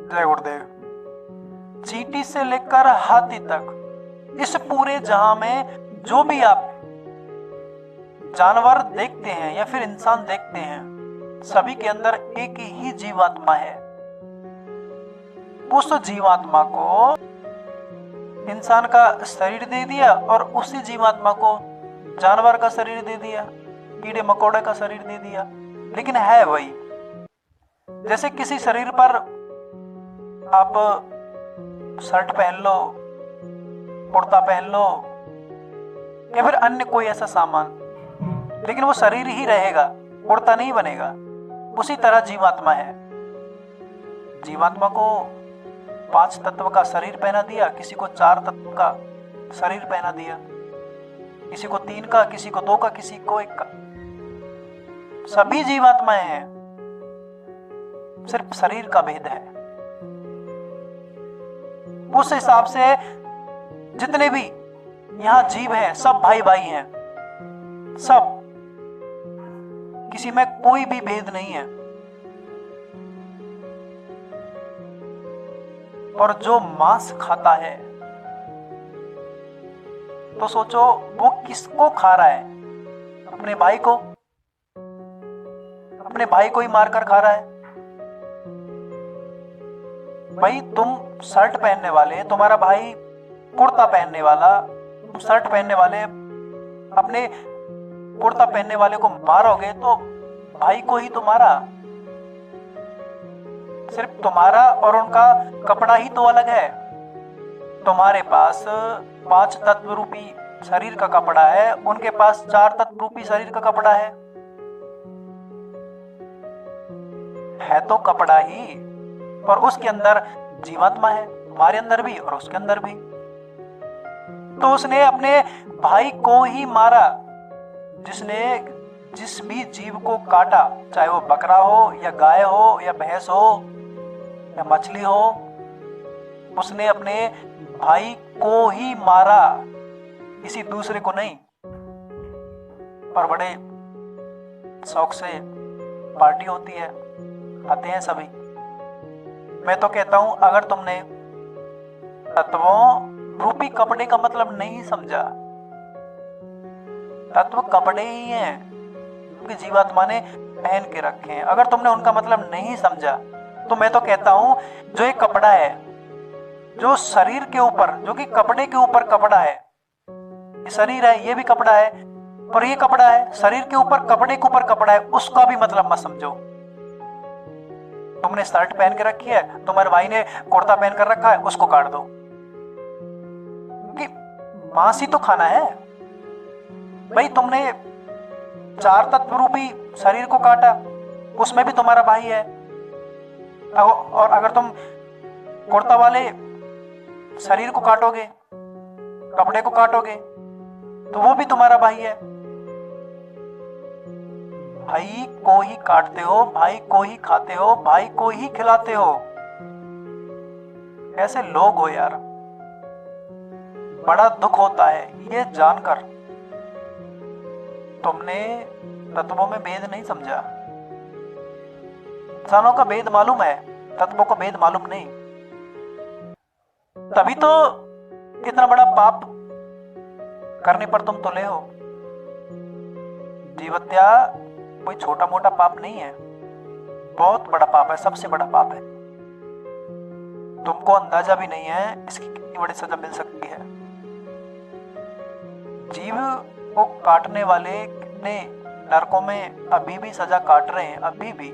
जय गुरुदेव। चींटी से लेकर हाथी तक इस पूरे जहां में जो भी आप जानवर देखते हैं या फिर इंसान देखते हैं, सभी के अंदर एक ही जीवात्मा है। उस जीवात्मा को इंसान का शरीर दे दिया और उसी जीवात्मा को जानवर का शरीर दे दिया, कीड़े मकोड़े का शरीर दे दिया, लेकिन है वही। जैसे किसी शरीर पर आप शर्ट पहन लो, कुर्ता पहन लो या फिर अन्य कोई ऐसा सामान, लेकिन वो शरीर ही रहेगा, कुर्ता नहीं बनेगा। उसी तरह जीवात्मा है। जीवात्मा को 5 तत्व का शरीर पहना दिया, किसी को 4 तत्व का शरीर पहना दिया, किसी को 3 का, किसी को 2 का, किसी को 1 का। सभी जीवात्माएं हैं, सिर्फ शरीर का भेद है। उस हिसाब से जितने भी यहां जीव हैं सब भाई भाई हैं, सब, किसी में कोई भी भेद नहीं है। और जो मांस खाता है तो सोचो वो किसको खा रहा है? अपने भाई को, अपने भाई को ही मारकर खा रहा है। भाई तुम शर्ट पहनने वाले, तुम्हारा भाई कुर्ता पहनने वाला, तुम शर्ट पहनने वाले अपने कुर्ता पहनने वाले को मारोगे तो भाई को ही तो मारा। सिर्फ तुम्हारा और उनका कपड़ा ही तो अलग है। तुम्हारे पास 5 तत्व रूपी शरीर का कपड़ा है, उनके पास 4 तत्व रूपी शरीर का कपड़ा है तो कपड़ा ही, और उसके अंदर जीवात्मा है, हमारे अंदर भी और उसके अंदर भी। तो उसने अपने भाई को ही मारा, जिसने जिस भी जीव को काटा, चाहे वो बकरा हो या गाय हो या भैंस हो या मछली हो, उसने अपने भाई को ही मारा, किसी दूसरे को नहीं। और बड़े शौक से पार्टी होती है, आते हैं सभी। मैं तो कहता हूं अगर तुमने तत्वों रूपी कपड़े का मतलब नहीं समझा, तत्व कपड़े ही हैं क्योंकि जीवात्मा ने पहन के रखे हैं। अगर तुमने उनका मतलब नहीं समझा तो मैं तो कहता हूं जो एक कपड़ा है, जो शरीर के ऊपर, जो कि कपड़े के ऊपर कपड़ा है, ये शरीर है, ये भी कपड़ा है, और ये कपड़ा है, शरीर के ऊपर कपड़े के ऊपर कपड़ा है, उसका भी मतलब मत समझो। तुमने शर्ट पहन के रखी है, तुम्हारे भाई ने कुर्ता पहन कर रखा है, उसको काट दो, क्योंकि मांस ही तो खाना है। भाई तुमने 4 तत्व रूपी शरीर को काटा, उसमें भी तुम्हारा भाई है। और अगर तुम कुर्ता वाले शरीर को काटोगे, कपड़े को काटोगे, तो वो भी तुम्हारा भाई है। भाई को ही काटते हो, भाई को ही खाते हो, भाई को ही खिलाते हो। कैसे लोग हो यार, बड़ा दुख होता है ये जानकर। तुमने तत्वों में भेद नहीं समझा। इंसानों का भेद मालूम है, तत्वों का भेद मालूम नहीं। तभी तो इतना बड़ा पाप करने पर तुम तुले हो। जीवत्या कोई छोटा मोटा पाप नहीं है, बहुत बड़ा पाप है, सबसे बड़ा पाप है। तुमको अंदाजा भी नहीं है इसकी कितनी बड़ी सजा मिल सकती है। जीव को काटने वाले कितने नरकों में अभी भी सजा काट रहे हैं, अभी भी।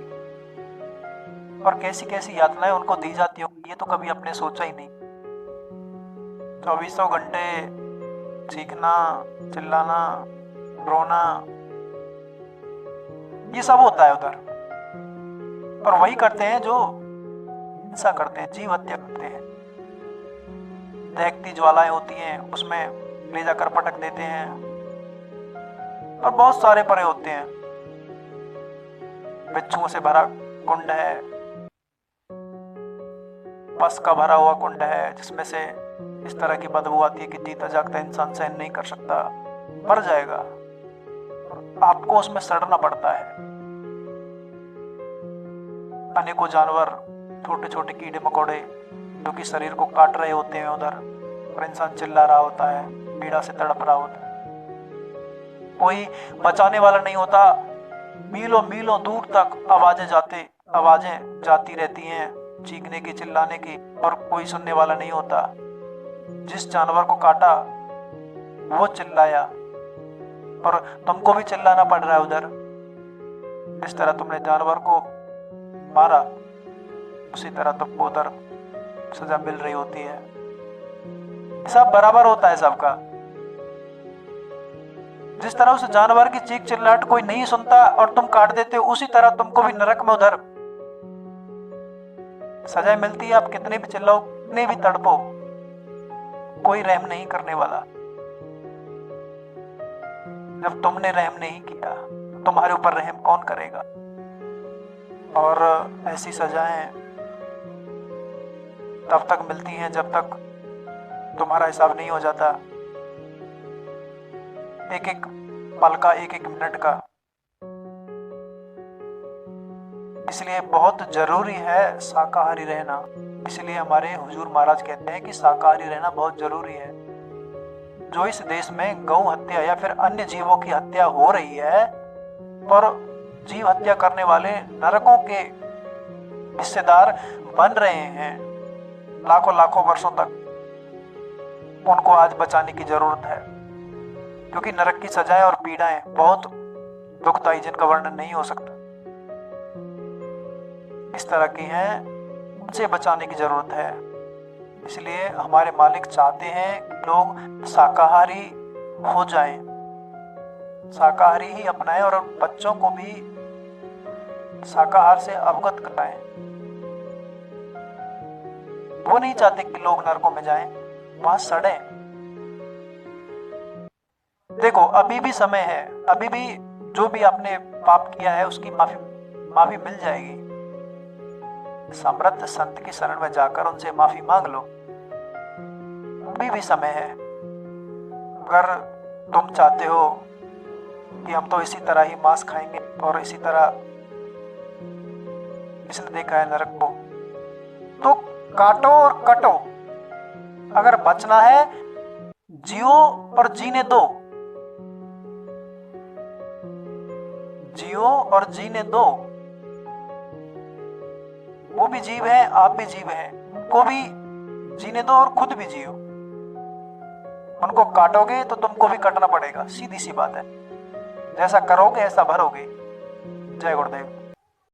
और कैसी कैसी यातनाएं उनको दी जाती होंगी, ये तो कभी आपने सोचा ही नहीं। 2400 घंटे चीखना, चिल्लाना, रोना, ये सब होता है उधर। और वही करते हैं जो हिंसा करते हैं, जीव हत्या करते हैं। दहकती ज्वालाएं होती हैं, उसमें ले जाकर पटक देते हैं। और बहुत सारे परे होते हैं। बिच्छुओं से भरा कुंड है, पस का भरा हुआ कुंड है, जिसमें से इस तरह की बदबू आती है कि जीता जागता इंसान सहन नहीं कर सकता, मर जाएगा। आपको उसमें सड़ना पड़ता है। अनेकों जानवर छोटे छोटे कीड़े मकोड़े जो कि शरीर को काट रहे होते हैं उधर, और इंसान चिल्ला रहा होता है, पीड़ा से तड़प रहा होता है। कोई बचाने वाला नहीं होता। मीलों मीलों दूर तक आवाजें जाती रहती हैं, चीखने की, चिल्लाने की, और कोई सुनने वाला नहीं होता। जिस जानवर को काटा वो चिल्लाया, और तुमको भी चिल्लाना पड़ रहा है उधर। जिस तरह तुमने जानवर को मारा, उसी तरह तुमको उधर सजा मिल रही होती है। सब बराबर होता है सबका। जिस तरह उस जानवर की चीख चिल्लाहट कोई नहीं सुनता और तुम काट देते हो, उसी तरह तुमको भी नरक में उधर सजा मिलती है। आप कितने भी चिल्लाओ, कितने भी तड़पो, कोई रहम नहीं करने वाला। जब तुमने रहम नहीं किया, तुम्हारे ऊपर रहम कौन करेगा? और ऐसी सजाएं तब तक मिलती हैं जब तक तुम्हारा हिसाब नहीं हो जाता, एक एक पल का, एक एक मिनट का। इसलिए बहुत जरूरी है शाकाहारी रहना। इसलिए हमारे हुजूर महाराज कहते हैं कि शाकाहारी रहना बहुत जरूरी है। जो इस देश में गौ हत्या या फिर अन्य जीवों की हत्या हो रही है, और जीव हत्या करने वाले नरकों के हिस्सेदार बन रहे हैं लाखों लाखों वर्षों तक, उनको आज बचाने की जरूरत है। क्योंकि नरक की सजाएं और पीड़ाएं बहुत दुखदायी, जिनका वर्णन नहीं हो सकता, इस तरह की हैं, उनसे बचाने की जरूरत है। इसलिए हमारे मालिक चाहते हैं कि लोग शाकाहारी हो जाएं, शाकाहारी ही अपनाएं, और बच्चों को भी शाकाहार से अवगत कराएं। वो नहीं चाहते कि लोग नरकों में जाएं, वहां सड़ें। देखो, अभी भी समय है, अभी भी जो भी आपने पाप किया है उसकी माफी मिल जाएगी। समर्थ संत की शरण में जाकर उनसे माफी मांग लो, अभी भी समय है। अगर तुम चाहते हो कि हम तो इसी तरह ही मांस खाएंगे और इसी तरह इसने देखा है नरक को, तो काटो और कटो। अगर बचना है, जियो और जीने दो, जियो और जीने दो। वो भी जीव है, आप भी जीव हैं, उनको भी जीने दो और खुद भी जियो। उनको काटोगे तो तुमको भी कटना पड़ेगा, सीधी सी बात है। जैसा करोगे ऐसा भरोगे। जय गुरुदेव।